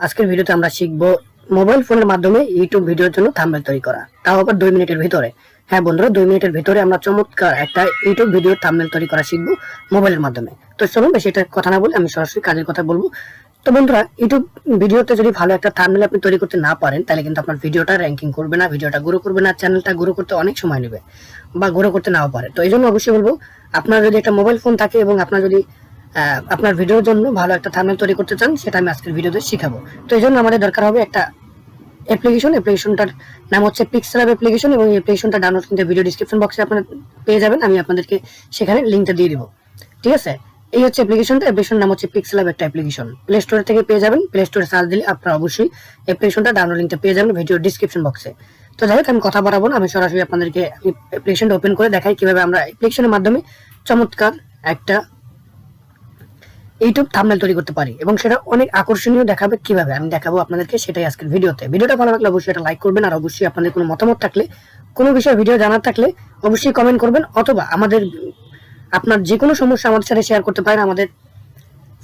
আজকের ভিডিওতে আমরা শিখবো মোবাইল ফোনের মাধ্যমে ইউটিউব ভিডিওর জন্য থাম্বনেল তৈরি করা, তাও আবার 2 মিনিটের ভিতরে। হ্যাঁ বন্ধুরা, 2 মিনিটের ভিতরে আমরা চমৎকার একটা ইউটিউব ভিডিওর থাম্বনেল তৈরি করা শিখবো মোবাইলের মাধ্যমে। তো চলুন বেশি এটা কথা না বলে আমি সরাসরি কাজের কথা বলবো। তো বন্ধুরা, ইউটিউব ভিডিওতে যদি ভালো একটা থাম্বনেল আপনি তৈরি করতে না পারেন, তাহলে কিন্তু আপনার ভিডিওটা র্যাঙ্কিং করবে না, ভিডিওটা গ্রো করবে না, চ্যানেলটা গ্রো করতে অনেক সময় নেবে বা গ্রো করতে নাও পারে। তো এই জন্য অবশ্যই বলবো, আপনার যদি একটা মোবাইল ফোন থাকে এবং আপনার যদি আপনার ভিডিওর জন্য ভালো একটা থাম্বনেল তৈরি করতে চান, সেটা আমি আজকের ভিডিওতে শিখাবো। তো এই জন্য আমাদের দরকার হবে একটা অ্যাপ্লিকেশনটার নাম হচ্ছে পিক্সেলab অ্যাপ্লিকেশন, এবং এই অ্যাপ্লিকেশনটা ডাউনলোড করতে ভিডিও ডেসক্রিপশন বক্সে আপনারা পেয়ে যাবেন, আমি আপনাদেরকে সেখানে লিংকটা দিয়ে দিব। ঠিক আছে, এই হচ্ছে অ্যাপ্লিকেশন নাম হচ্ছে পিক্সেলab একটা অ্যাপ্লিকেশন। প্লে স্টোর থেকে পেয়ে যাবেন, প্লে স্টোরে সার্চ দিলে আপনারা অবশ্যই অ্যাপ্লিকেশনটা ডাউনলোড লিংকটা পেয়ে যাবেন ভিডিও ডেসক্রিপশন বক্সে। তো যাই হোক, আমি কথা বাড়াবো না, আমি সরাসরি আপনাদেরকে অ্যাপ্লিকেশনটা ওপেন করে দেখাই কিভাবে আমরা অ্যাপ্লিকেশনের মাধ্যমে চমৎকার একটা ইউটিউব থাম্বনেল তৈরি করতে পারি, এবং সেটা অনেক আকর্ষণীয় দেখাবে। কিভাবে আমি দেখাবো আপনাদেরকে সেটাই আজকের ভিডিওতে। ভিডিওটা ভালো লাগলে অবশ্যই এটা লাইক করবেন, আর অবশ্যই আপনাদের কোনো মতামত থাকলে, কোনো বিষয়ে ভিডিও জানার থাকলে অবশ্যই কমেন্ট করবেন, অথবা আপনার যে কোনো সমস্যা আমাদের সাথে শেয়ার করতে পারেন। আমাদের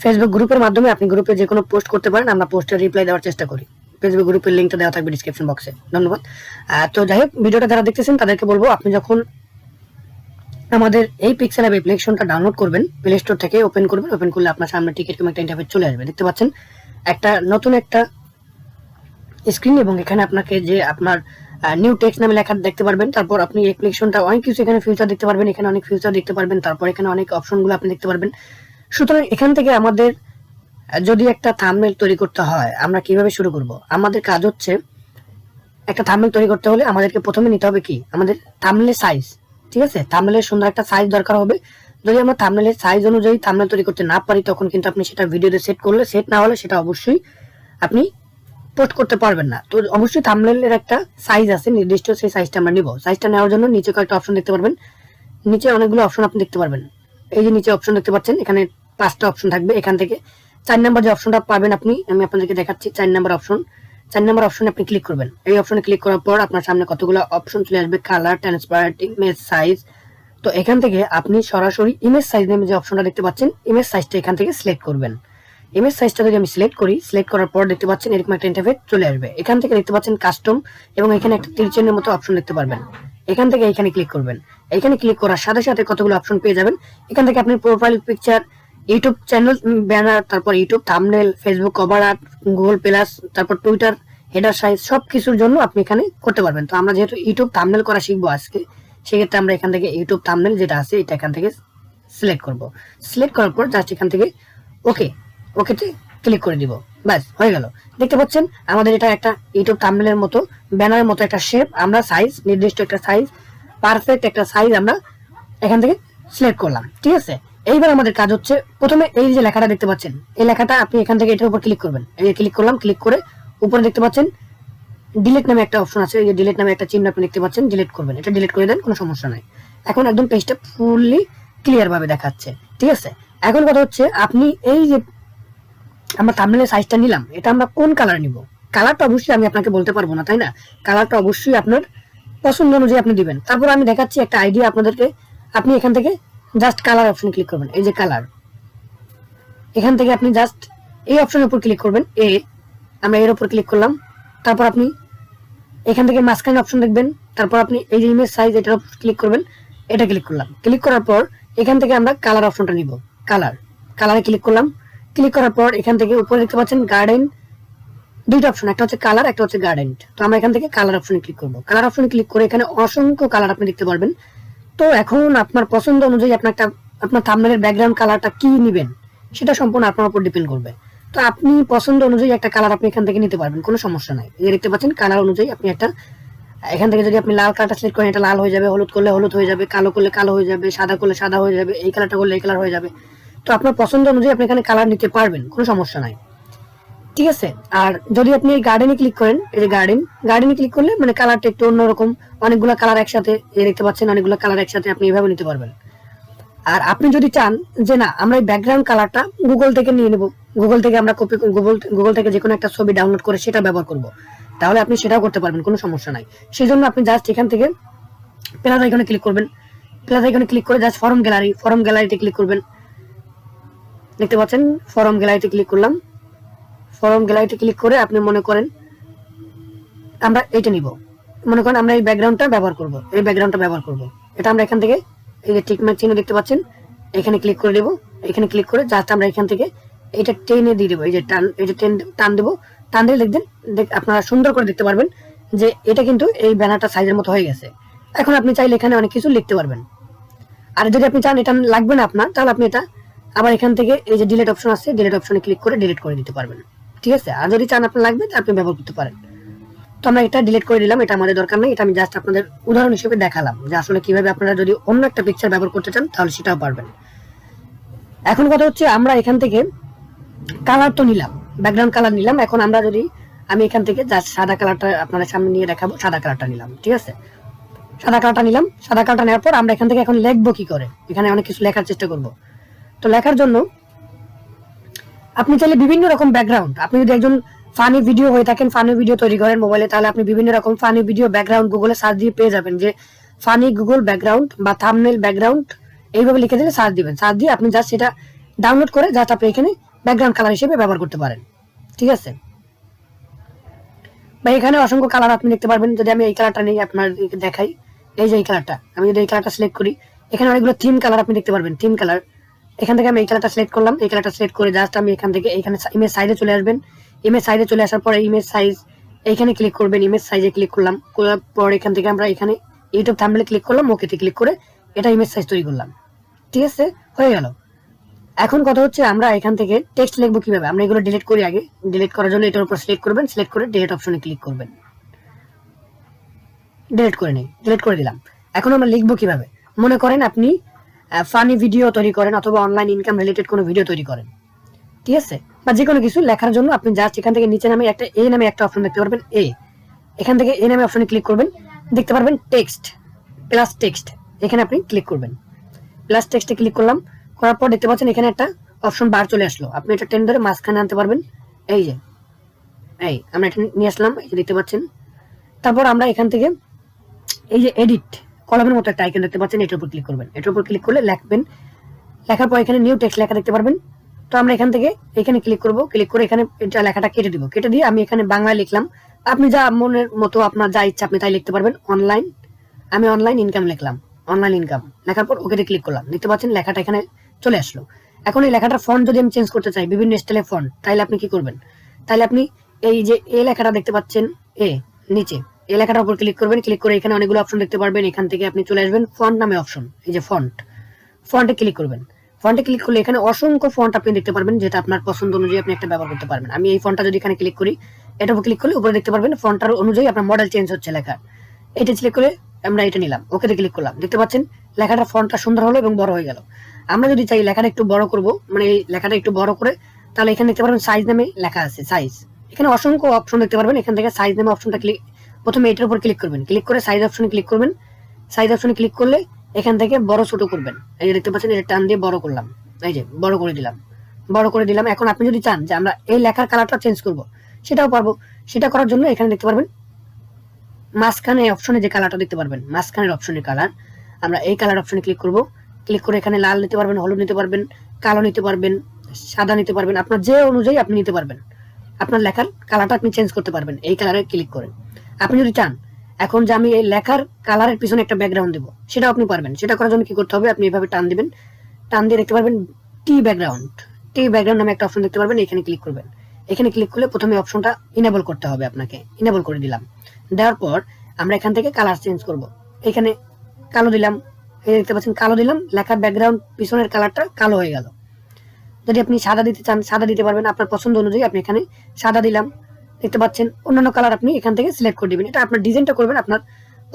ফেসবুক গ্রুপের মাধ্যমে আপনি গ্রুপে যে কোনো পোস্ট করতে পারেন, আমরা পোস্টের রিপ্লাই দেওয়ার চেষ্টা করি। ফেসবুক গ্রুপের লিঙ্কটা দেওয়া থাকবে ডিসক্রিপশন বক্সে। ধন্যবাদ। তো যাই হোক, ভিডিওটা যারা দেখতেছেন তাদেরকে বলবো, আপনি যখন আমাদের এই পিক্সেলab অ্যাপ্লিকেশনটা ডাউনলোড করবেন, প্লে স্টোর থেকে ওপেন করবেন, ওপেন করলে আপনার সামনে টিকিট কিংবা একটা ইন্টারফেস চলে আসবে। দেখতে পাচ্ছেন একটা নতুন একটা স্ক্রিন, এবং এখানে আপনাকে যে আপনার নিউ টেক্সট নামে লেখা দেখতে পারবেন। তারপর আপনি অ্যাপ্লিকেশনটা অনেক কিছু, এখানে ফিউচার দেখতে পারবেন, এখানে অনেক ফিউচার দেখতে পারবেন, তারপর এখানে অনেক অপশনগুলো আপনি দেখতে পারবেন। সুতরাং এখান থেকে আমাদের যদি একটা থাম্বনেল তৈরি করতে হয়, আমরা কিভাবে শুরু করব? আমাদের কাজ হচ্ছে, একটা থাম্বনেল তৈরি করতে হলে আমাদেরকে প্রথমে নিতে হবে কি, আমাদের থাম্বনেলের সাইজ। ঠিক আছে, থাম্বনেলের সুন্দর একটা সাইজ দরকার হবে। যদি আমরা থাম্বনেলের সাইজ অনুযায়ী থাম্বনেল তৈরি করতে না পারি, তখন কিন্তু আপনি সেটা ভিডিওতে সেট করলে, সেট না হলে সেটা অবশ্যই আপনি পোস্ট করতে পারবেন না। তো অবশ্যই থাম্বনেলের একটা সাইজ আছে নির্দিষ্ট, সেই সাইজটা আমরা নিব। সাইজটা নেওয়ার জন্য নিচে কয়েকটা অপশন দেখতে পারবেন, নিচে অনেকগুলো অপশন আপনি দেখতে পারবেন। এই যে নিচে অপশন দেখতে পাচ্ছেন, এখানে 5টা অপশন থাকবে। এখান থেকে 4 নাম্বার যে অপশনটা পাবেন আপনি, আমি আপনাদেরকে দেখাচ্ছি। 4 নাম্বার অপশনে আপনি ক্লিক করবেন। এই অপশনে ক্লিক করার পর আপনার সামনে কতগুলো অপশন চলে আসবে, কালার, ট্রান্সপারেন্ট, ইমেজ সাইজ। তো এখান থেকে আপনি সরাসরি ইমেজ সাইজ নামে যে অপশনটা দেখতে পাচ্ছেন, ইমেজ সাইজটা এখান থেকে সিলেক্ট করবেন। ইমেজ সাইজটা যদি আমি সিলেক্ট করি, সিলেক্ট করার পর দেখতে পাচ্ছেন এরকম একটা ইন্টারফেস চলে আসবে। এখান থেকে দেখতে পাচ্ছেন কাস্টম, এবং এখানে একটা তীর চিহ্নের মতো অপশন দেখতে পারবেন। এখান থেকে এখানে ক্লিক করবেন। এখানে ক্লিক করার সাথে সাথে কতগুলো অপশন পেয়ে যাবেন। এখান থেকে আপনি profile picture, YouTube channel banner, তারপর YouTube thumbnail, Facebook cover art, Google plus, তারপর টুইটার হেডার সাইজ, সব কিছুর জন্য আপনি এখানে করতে পারবেন। তো আমরা যেহেতু ইউটিউব থাম্বনেল করা শিখবো আজকে, সেক্ষেত্রে আমরা এখান থেকে ইউটিউব থাম্বনেল যেটা আছে এটা এখান থেকে সিলেক্ট করব। সিলেক্ট করার পর জাস্ট এখান থেকে ওকেতে ক্লিক করে দিব, ব্যাস হয়ে গেল। দেখতে পাচ্ছেন আমাদের এটা একটা ইউটিউব থাম্বনেলের মতো, ব্যানারের মতো একটা শেপ, আমরা সাইজ, নির্দিষ্ট একটা সাইজ, পারফেক্ট একটা সাইজ আমরা এখান থেকে সিলেক্ট করলাম। ঠিক আছে, এইবার আমাদের কাজ হচ্ছে, প্রথমে এই যে লেখাটা দেখতে পাচ্ছেন, এই লেখাটা আপনি এখান থেকে এটার উপর ক্লিক করবেন। এই যে ক্লিক করলাম, ক্লিক করে উপরে দেখতে পাচ্ছেন ডিলিট নামে একটা অপশন আছে। এই যে ডিলিট নামে একটা চিহ্ন আপনি দেখতে পাচ্ছেন, ডিলিট করবেন। এটা ডিলিট করে দেন, কোনো সমস্যা নাই। এখন একদম পেজটা ফুললি ক্লিয়ার ভাবে দেখাচ্ছে। ঠিক আছে, এখন কথা হচ্ছে, আপনি এই যে আমরা থাম্বনেলের সাইজটা নিলাম, এটা আমরা কোন কালার নিব? কালারটা অবশ্যই আমি আপনাকে বলতে পারবো না, তাই না? কালারটা অবশ্যই আপনার পছন্দ অনুযায়ী আপনি দিবেন। তারপর আমি দেখাচ্ছি একটা আইডিয়া আপনাদেরকে। আপনি এখান থেকে জাস্ট কালার অপশন ক্লিক করবেন। এই যে কালার, এখান থেকে আপনি জাস্ট এই অপশনের উপর ক্লিক করবেন। আমরা এর উপর ক্লিক করলাম। তারপর আপনি এখান থেকে মাঝখানে অপশন দেখবেন। তারপর আপনি এই যে ইমেজ সাইজ, এটার উপর ক্লিক করবেন। এটা ক্লিক করলাম। ক্লিক করার পর এখান থেকে আমরা কালার অপশনটা নিব। কালারে ক্লিক করলাম। ক্লিক করার পর এখান থেকে উপরে দেখতে পাচ্ছেন গার্ডেন, দুইটা অপশন, একটা হচ্ছে কালার, একটা হচ্ছে গার্ডেন। তো আমরা এখান থেকে কালার অপশনে ক্লিক করব। কালার অপশনে ক্লিক করে এখানে অসংখ্য কালার আপনি দেখতে পারবেন। তো এখন আপনার পছন্দ অনুযায়ী আপনার থাম্বনেলের ব্যাকগ্রাউন্ড কালারটা কি নেবেন, সেটা সম্পূর্ণ আপনার উপর ডিপেন্ড করবে। তো আপনি পছন্দ অনুযায়ী একটা কালার আপনি এখান থেকে নিতে পারবেন, কোনো সমস্যা নাই। এই দেখতে পাচ্ছেন কালার অনুযায়ী আপনি একটা, এখান থেকে যদি আপনি লাল কালারটা সিলেক্ট করেন, এটা লাল হয়ে যাবে, হলুদ করলে হলুদ হয়ে যাবে, কালো করলে কালো হয়ে যাবে, সাদা করলে সাদা হয়ে যাবে, এই কালারটা করলে এই কালার হয়ে যাবে। তো আপনার পছন্দ অনুযায়ী আপনি এখানে কালার নিতে পারবেন, কোনো সমস্যা নাই। ঠিক আছে, আর যদি আপনি গার্ডেনে ক্লিক করেন, এই যে গার্ডেনে ক্লিক করলে মানে কালারটা একটু অন্যরকম, অনেকগুলো কালার একসাথে, এই দেখতে পাচ্ছেন অনেকগুলো কালার একসাথে আপনি এভাবে নিতে পারবেন। আর আপনি যদি চান যে না, আমরা এই ব্যাকগ্রাউন্ড কালারটা গুগল থেকে নিয়ে নেব, গুগল থেকে আমরা গুগল থেকে যে কোনো একটা ছবি ডাউনলোড করে সেটা ব্যবহার করব, তাহলে আপনি সেটাও করতে পারবেন, কোনো সমস্যা নাই। সেই জন্য আপনি জাস্ট এখান থেকে প্লাস আইকনে ক্লিক করবেন। প্লাস আইকনে ক্লিক করে জাস্ট ফরম গ্যালারিতে ক্লিক করবেন। দেখতে পাচ্ছেন ফরম গ্যালারিতে ক্লিক করলাম। ফরম গ্যালারিতে ক্লিক করে আপনি মনে করেন আমরা এইটা নিব, মনে করেন আমরা এই ব্যাকগ্রাউন্ডটা ব্যবহার করব, এই ব্যাকগ্রাউন্ডটা ব্যবহার করব। এটা আমরা এখান থেকে এই যে টিক মার্ক চিহ্ন দেখতে পাচ্ছেন, এখানে ক্লিক করে দেব। এখানে ক্লিক করে জাস্ট আমরা এখান থেকে এটা টেনে দিয়ে দেবো, এই যে টান দেবো। টান দিলে দেখবেন আপনারা সুন্দর করে দেখতে পারবেন যে এটা কিন্তু এই ব্যানারটা সাইজের মতো হয়ে গেছে। এখন আপনি চাইলে এখানে অনেক কিছু লিখতে পারবেন। আর যদি আপনি চান এটা লাগবে না আপনার, তাহলে আপনি এটা আবার এখান থেকে এই যে ডিলিট অপশন আছে, ডিলিট অপশনে ক্লিক করে ডিলিট করে দিতে পারবেন। ঠিক আছে, আর যদি চান আপনার লাগবে আপনি ব্যবহার করতে পারেন। তো আমরা এটা ডিলিট করে দিলাম, এটা আমাদের দরকার নেই। এটা আমি জাস্ট আপনাদের উদাহরণ হিসেবে দেখালাম যে আসলে কিভাবে আপনারা যদি অন্য একটা পিকচার ব্যবহার করতে চান তাহলে সেটাও পারবেন। এখন কথা হচ্ছে আমরা এখান থেকে কালার তো নিলাম, ব্যাকগ্রাউন্ড কালার নিলাম। এখন আমরা যদি আমি এখান থেকে জাস্ট সাদা কালারটা আপনাদের সামনে নিয়ে দেখাবো, সাদা কালারটা নিলাম। ঠিক আছে, সাদা কালারটা নিলাম। সাদা কালারটা নেওয়ার পর আমরা এখান থেকে এখন লিখবো কি করে, এখানে অনেক কিছু লেখার চেষ্টা করব। তো লেখার জন্য আপনি চাইলে বিভিন্ন রকম ব্যাকগ্রাউন্ড, আপনি যদি একজন ফানি ভিডিও হয়ে থাকেন, ফানি ভিডিও তৈরি করেন মোবাইলে, তাহলে আপনি বিভিন্ন রকম ফানি ভিডিও ব্যাকগ্রাউন্ড গুগলে সার্চ দিয়ে পেয়ে যাবেন যে ফানি গুগল ব্যাকগ্রাউন্ড বা থাম্বনেল ব্যাকগ্রাউন্ড, এইভাবে লিখে দিলে সার্চ দিবেন। সার্চ দিয়ে আপনি জাস্ট সেটা ডাউনলোড করে জাস্ট আপনি এখানে ব্যাকগ্রাউন্ড কালার হিসেবে ব্যবহার করতে পারেন। ঠিক আছে, বা এখানে অসংখ্য কালার আপনি দেখতে পারবেন। যদি আমি এই কালারটা নিয়ে আপনার দেখাই, এই যে এই কালারটা, আমি যদি এই কালারটা সিলেক্ট করি, এখানে অনেকগুলো থিম কালার আপনি দেখতে পারবেন। থিম কালার, এখান থেকে আমি এই কালারটা সিলেক্ট করলাম। এই কালারটা সিলেক্ট করে জাস্ট আমি এখান থেকে এখানে ইমেজ সাইজে চলে আসবেন। ইমেজ সাইজে চলে আসার পরে ইমেজ সাইজ এইখানে ক্লিক করবেন। ইমেজ সাইজে ক্লিক করলাম, করার পর এখান থেকে আমরা এখানে ইউটিউব থাম্বনেলে ক্লিক করলাম, ওকেতে ক্লিক করে এটা ইমেজ সাইজ তৈরি করলাম। ঠিক আছে, হয়ে গেল। এখন কথা হচ্ছে আমরা এখান থেকে টেক্সট লিখবো কিভাবে, আমরা এগুলো ডিলিট করি আগে। ডিলিট করার জন্য এটার উপর সিলেক্ট করবেন, সিলেক্ট করে ডিলিট অপশনে ক্লিক করবেন। ডিলিট করে নেই, ডিলিট করে দিলাম। এখন আমরা লিখবো কিভাবে, মনে করেন আপনি ফানি ভিডিও তৈরি করেন অথবা অনলাইন ইনকাম রিলেটেড কোনো ভিডিও তৈরি করেন। ঠিক আছে, বা যে কোনো কিছু লেখার জন্য আপনি জাস্ট এখান থেকে নিচে নামে একটা এ নামে একটা অপশন দেখতে পারবেন। এখান থেকে এ নামে অপশনে ক্লিক করবেন, দেখতে পারবেন টেক্সট প্লাস টেক্সট, এখানে আপনি ক্লিক করবেন। প্লাস টেক্সটে ক্লিক করলাম, করার পর দেখতে পাচ্ছেন এখানে একটা অপশন বার চলে আসলো। আপনি এটা টেন ধরে মাঝখানে আনতে পারবেন। এই যে আমরা এটা নিয়ে আসলাম, এই যে দেখতে পাচ্ছেন। তারপর আমরা এখান থেকে এই যে এডিট কলামের মতো একটা আইকন দেখতে পাচ্ছেন, এটার উপর ক্লিক করবেন। এটার উপর ক্লিক করলে লিখবেন, লেখার পর এখানে নিউ টেক্সট লেখা দেখতে পারবেন। তো আমরা এখান থেকে এখানে ক্লিক করব, ক্লিক করে এখানে এটা লেখাটা কেটে দিব। কেটে দিয়ে আমি এখানে বাংলায় লিখলাম। আপনি যা মনের মতো আপনার যা ইচ্ছা আপনি তাই লিখতে পারবেন। অনলাইন, আমি অনলাইন ইনকাম লিখলাম, অনলাইন ইনকাম লেখার পর ওকেতে ক্লিক করলাম। দেখতে পাচ্ছেন লেখাটা এখানে চলে আসলো। এখন এই লেখাটার ফন্ট যদি আমি চেঞ্জ করতে চাই, বিভিন্ন স্টাইলের ফন্ট, তাহলে আপনি কি করবেন, তাহলে আপনি এই যে এই লেখাটা দেখতে পাচ্ছেন নিচে, এই লেখাটার উপর ক্লিক করবেন। ক্লিক করে এখানে অনেকগুলো অপশন দেখতে পারবেন। এখান থেকে আপনি চলে আসবেন ফন্ট নামে অপশন, এই যে ফন্টে ক্লিক করবেন। ফন্টে ক্লিক করলে এখানে অসংখ্য ফন্ট আপনি দেখতে পারবেন, যেটা আপনার পছন্দ অনুযায়ী আপনি একটা ব্যবহার করতে পারবেন। আমি এই ফন্টটা যদি এখানে ক্লিক করি, এটার উপর ক্লিক করলে উপরে দেখতে পারবেন ফন্টটার অনুযায়ী আপনার মডেল চেঞ্জ হচ্ছে লেখার। এটা সিলেক্ট করে আমরা এটা নিলাম, ওকেতে ক্লিক করলাম। দেখতে পাচ্ছেন লেখাটার ফন্টটা সুন্দর হলো এবং বড় হয়ে গেল। আমরা যদি চাই লেখাটা একটু বড় করব, মানে এই লেখাটা একটু বড় করে, তাহলে এখানে দেখতে পারবেন সাইজ নামে লেখা আছে, সাইজ। এখানে অসংখ্য অপশন দেখতে পারবেন। এখান থেকে সাইজ নামে অপশনটা ক্লিক, প্রথমে এটার উপর ক্লিক করবেন। ক্লিক করে সাইজ অপশনে ক্লিক করবেন। সাইজ অপশনে ক্লিক করলে এখান থেকে বড় ছোট করবেন। এই যে দেখতে পাচ্ছেন, এটা টান দিয়ে বড় করলাম, এই যে বড় করে দিলাম, বড় করে দিলাম। এখন আপনি যদি চান যে আমরা এই লেখার কালারটা চেঞ্জ করব, সেটাও পারবো। সেটা করার জন্য এখানে দেখতে পারবেন মাঝখানে অপশনে যে কালারটা দেখতে পারবেন, মাঝখানের অপশনের কালার, আমরা এই কালার অপশনে ক্লিক করব। ক্লিক করে এখানে লাল নিতে পারবেন, হলুদ নিতে পারবেন, কালো নিতে পারবেন, সাদা নিতে পারবেন, আপনার যে অনুযায়ী আপনি নিতে পারবেন। আপনার লেখার কালারটা আপনি চেঞ্জ করতে পারবেন এই কালারে ক্লিক করে। আপনি যদি চান এখন যে আমি এই লেখার কালারের পিছনে একটা ব্যাকগ্রাউন্ড দেবো, সেটাও আপনি পারবেন। সেটা করার জন্য কি করতে হবে, আপনি এভাবে টান দিবেন। টান দিয়ে দেখতে পারবেন টি ব্যাকগ্রাউন্ড নামে একটা অপশন দেখতে পারবেন, এখানে ক্লিক করবেন। এখানে ক্লিক করলে প্রথমে অপশনটা ইনেবল করতে হবে আপনাকে, ইনেবল করে দিলাম। দেওয়ার পর আমরা এখান থেকে কালার চেঞ্জ করব। এখানে কালো দিলাম, এই দেখতে পাচ্ছেন কালো দিলাম, লেখার ব্যাকগ্রাউন্ড পিছনের কালারটা কালো হয়ে গেল। যদি আপনি সাদা দিতে চান সাদা দিতে পারবেন, আপনার পছন্দ অনুযায়ী। আপনি এখানে সাদা দিলাম, দেখতে পাচ্ছেন অন্যান্য কালার আপনি এখান থেকে সিলেক্ট করে দিবেন। এটা আপনার ডিজাইনটা করবেন আপনার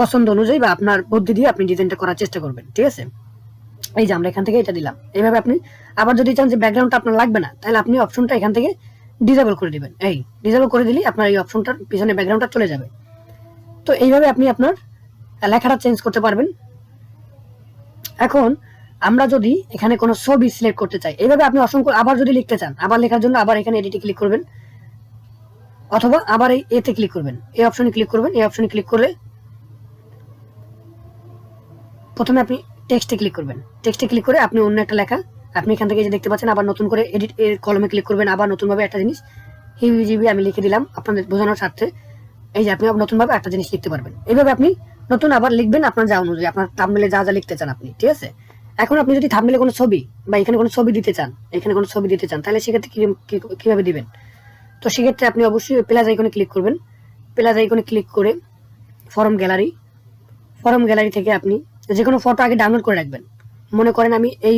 পছন্দ অনুযায়ী বা আপনার বুদ্ধি দিয়ে আপনি ডিজাইনটা করার চেষ্টা করবেন। ঠিক আছে, এই যে আমরা এখান থেকে এটা দিলাম। এইভাবে আপনি আবার যদি চান যে ব্যাকগ্রাউন্ডটা আপনার লাগবে না, তাহলে আপনি অপশনটা এখান থেকে ডিসেবল করে দিবেন। এই ডিসেবল করে দিলে আপনার এই অপশনটার পিছনে ব্যাকগ্রাউন্ডটা চলে যাবে। তো এইভাবে আপনি আপনার লেখাটা চেঞ্জ করতে পারবেন। এখন আমরা যদি এখানে কোনো ছবি সিলেক্ট করতে চাই, এইভাবে আপনি অসংখ্য, আবার যদি লিখতে চান, আবার লেখার জন্য আবার এখানে এডিটে ক্লিক করবেন, অথবা আবার এই এতে ক্লিক করবেন, এই অপশনে ক্লিক করবেন। এই অপশনে ক্লিক করলে প্রথমে আপনি টেক্সটে ক্লিক করবেন। টেক্সটে ক্লিক করে আপনি অন্য একটা লেখা আপনি এখান থেকে যে দেখতে পাচ্ছেন, আবার নতুন করে এডিট এর কলমে ক্লিক করবেন, আবার নতুনভাবে একটা জিনিস হিবিজিবি আমি লিখে দিলাম আপনাদের বোঝানোর স্বার্থে। এই যে আপনি নতুনভাবে একটা জিনিস লিখতে পারবেন। এইভাবে আপনি নতুন আবার লিখবেন আপনার যা অনুযায়ী, আপনার থাম্বনেলে যা যা লিখতে চান আপনি, ঠিক আছে। এখন আপনি যদি থাম্বনেলে কোনো ছবি বা এখানে কোনো ছবি দিতে চান, তাহলে সেক্ষেত্রে কিভাবে দিবেন? তো সেক্ষেত্রে আপনি অবশ্যই প্লাস আইকনে ক্লিক করবেন। প্লাস আইকনে ক্লিক করে ফরম গ্যালারি থেকে আপনি যে কোনো ফটো আগে ডাউনলোড করে রাখবেন। মনে করেন আমি এই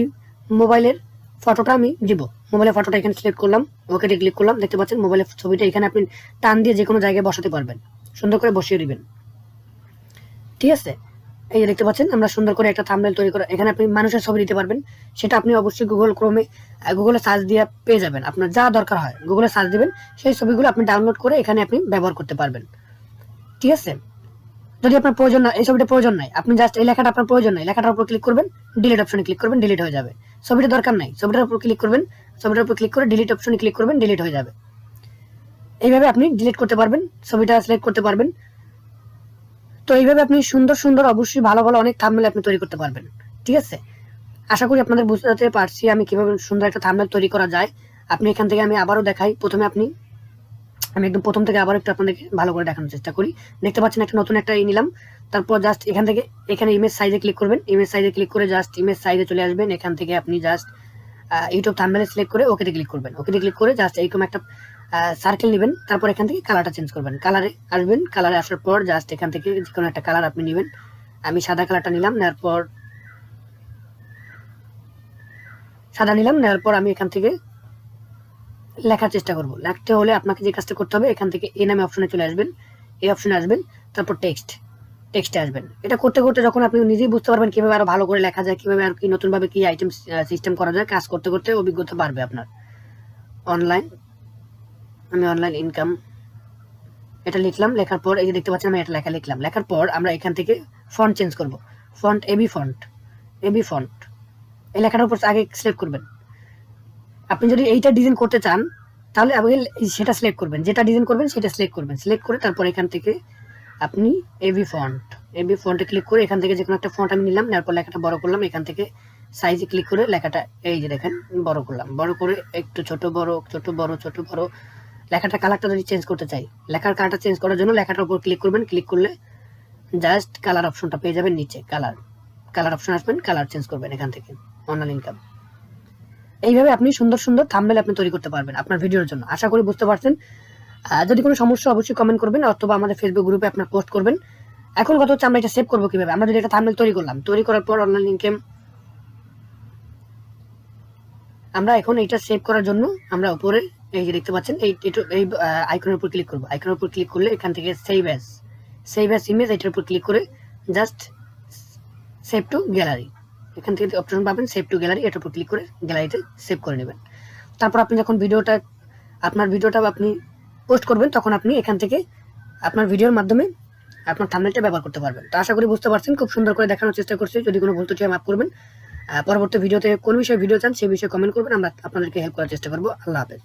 মোবাইলের ফটোটা আমি দিব, মোবাইলের ফটোটা এখানে সিলেক্ট করলাম, ওকেতে ক্লিক করলাম। দেখতে পাচ্ছেন মোবাইলের ছবিটা এখানে আপনি টান দিয়ে যে কোনো জায়গায় বসাতে পারবেন, সুন্দর করে বসিয়ে দিবেন, ঠিক আছে। এই যে দেখতে পাচ্ছেন আমরা সুন্দর করে একটা থাম্বনেল তৈরি করে এখানে আপনি মানুষের ছবি দিতে পারবেন। সেটা আপনি অবশ্যই গুগলে সার্চ দিয়ে পেয়ে যাবেন, আপনার যা দরকার হয় গুগলে সার্চ দিবেন, সেই ছবিগুলো আপনি ডাউনলোড করে এখানে আপনি ব্যবহার করতে পারবেন, ঠিক আছে। যদি আপনার প্রয়োজন না, এই ছবিটা প্রয়োজন নাই, আপনি জাস্ট এই লেখাটা আপনার প্রয়োজন নাই, লেখাটার উপর ক্লিক করবেন, ডিলিট অপশনে ক্লিক করবেন, ডিলিট হয়ে যাবে। ছবিটা দরকার নাই, ছবিটার উপর ক্লিক করবেন, ছবিটার উপর ক্লিক করে ডিলিট অপশনে ক্লিক করবেন, ডিলিট হয়ে যাবে। এইভাবে আপনি ডিলিট করতে পারবেন, ছবিটা সিলেক্ট করতে পারবেন। তো এইভাবে আপনি সুন্দর সুন্দর অবশ্যই ভালো ভালো অনেক থাম্বনেল আপনি তৈরি করতে পারবেন, ঠিক আছে। আশা করি আপনাদের বুঝতে পারছি আমি কিভাবে সুন্দর একটা থাম্বনেল তৈরি করা যায়। আপনি এখান থেকে আমি আবারও দেখাই, আমি একদম প্রথম থেকে আবার একটু আপনাদেরকে ভালো করে দেখানোর চেষ্টা করি। দেখতে পাচ্ছেন একটা নতুন একটা নিলাম, তারপর জাস্ট এখান থেকে এখানে ইমেজ সাইজে ক্লিক করবেন, ইমেজ সাইজে ক্লিক করে জাস্ট ইমেজ সাইজে চলে আসবেন। এখান থেকে আপনি জাস্ট ইউটিউব থাম্বনেল সিলেক্ট করে ওকেতে ক্লিক করবেন, ওকেতে ক্লিক করে জাস্ট এরকম একটা সার্কেল নেবেন। তারপর এখান থেকে কালারটা চেঞ্জ করবেন, কালারে আসবেন, কালারে আসার পর জাস্ট এখান থেকে যে কোনো একটা কালার আপনি নেবেন। আমি সাদা কালারটা নিলাম, নেওয়ার পর আমি এখান থেকে লেখার চেষ্টা করব। লিখতে হলে আপনাকে যে কাজটা করতে হবে, এখান থেকে এই নামে অপশনে চলে আসবেন, এই অপশনে আসবেন, তারপর টেক্সটে আসবেন। এটা করতে করতে যখন আপনি নিজেই বুঝতে পারবেন কিভাবে আরো ভালো করে লেখা যায়, কিভাবে আর কি নতুনভাবে কি আইটেম সিস্টেম করা যায়, কাজ করতে করতে অভিজ্ঞতা বাড়বে আপনার। আমি অনলাইন ইনকাম এটা লিখলাম, লেখার পর এই যে দেখতে পাচ্ছেন আমি এটা লিখলাম। লেখার পর আমরা এখান থেকে ফন্ট চেঞ্জ করব, ফন্ট এবি ফন্ট এই লেখাটার উপর আগে সিলেক্ট করবেন। আপনি যদি এইটা ডিজাইন করতে চান তাহলে আগে সেটা সিলেক্ট করবেন, যেটা ডিজাইন করবেন সেটা সিলেক্ট করবেন। সিলেক্ট করে তারপর এখান থেকে আপনি এবি ফন্টে ক্লিক করে এখান থেকে যে কোনো একটা ফন্ট আমি নিলাম, নেওয়ার পর লেখাটা বড় করলাম। এখান থেকে সাইজে ক্লিক করে লেখাটা এই যে দেখেন বড় করলাম, বড় করে একটু ছোট বড় লেখাটা কালারটা যদি চেঞ্জ করতে চাই, লেখার কালারটা চেঞ্জ করার জন্য লেখাটার উপর ক্লিক করবেন। ক্লিক করলে জাস্ট কালার অপশনটা পেয়ে যাবেন, নিচে কালার অপশন আসবেন, কালার চেঞ্জ করবেন এখান থেকে অনলাইন ইনকাম। এইভাবে আপনি সুন্দর সুন্দর থাম্বনেল আপনি তৈরি করতে পারবেন আপনার ভিডিওর জন্য। আশা করি বুঝতে পারছেন। যদি কোনো সমস্যা অবশ্যই কমেন্ট করবেন অথবা আমাদের ফেসবুক গ্রুপে আপনার পোস্ট করবেন। এখন কথা হচ্ছে আমরা এটা সেভ করবো কিভাবে। আমরা যদি একটা থাম্বনেল তৈরি করলাম, তৈরি করার পর অনলাইন ইনকাম, আমরা এখন এইটা সেভ করার জন্য আমরা উপরে এই যে দেখতে পাচ্ছেন এই আইকনের উপর ক্লিক করবো। আইকনের উপর ক্লিক করলে এখান থেকে সেভ অ্যাজ ইমেজ এটার উপর ক্লিক করে জাস্ট সেভ টু গ্যালারি, এখান থেকে অপশন পাবেন সেভ টু গ্যালারি, এটার উপর ক্লিক করে গ্যালারিতে সেভ করে নেবেন। তারপর আপনি যখন আপনার ভিডিওটা আপনি পোস্ট করবেন, তখন আপনি এখান থেকে আপনার ভিডিওর মাধ্যমে আপনার থাম্বনেলটা ব্যবহার করতে পারবেন। তো আশা করি বুঝতে পারছেন, খুব সুন্দর করে দেখানোর চেষ্টা করছি। যদি কোনো ভুল ত্রুটি মাফ করবেন। পরবর্তী ভিডিওতে কোন বিষয়ে ভিডিও চান সেই বিষয়ে কমেন্ট করবেন, আমরা আপনাদেরকে হেল্প করার চেষ্টা করবো। আল্লাহ হাফেজ।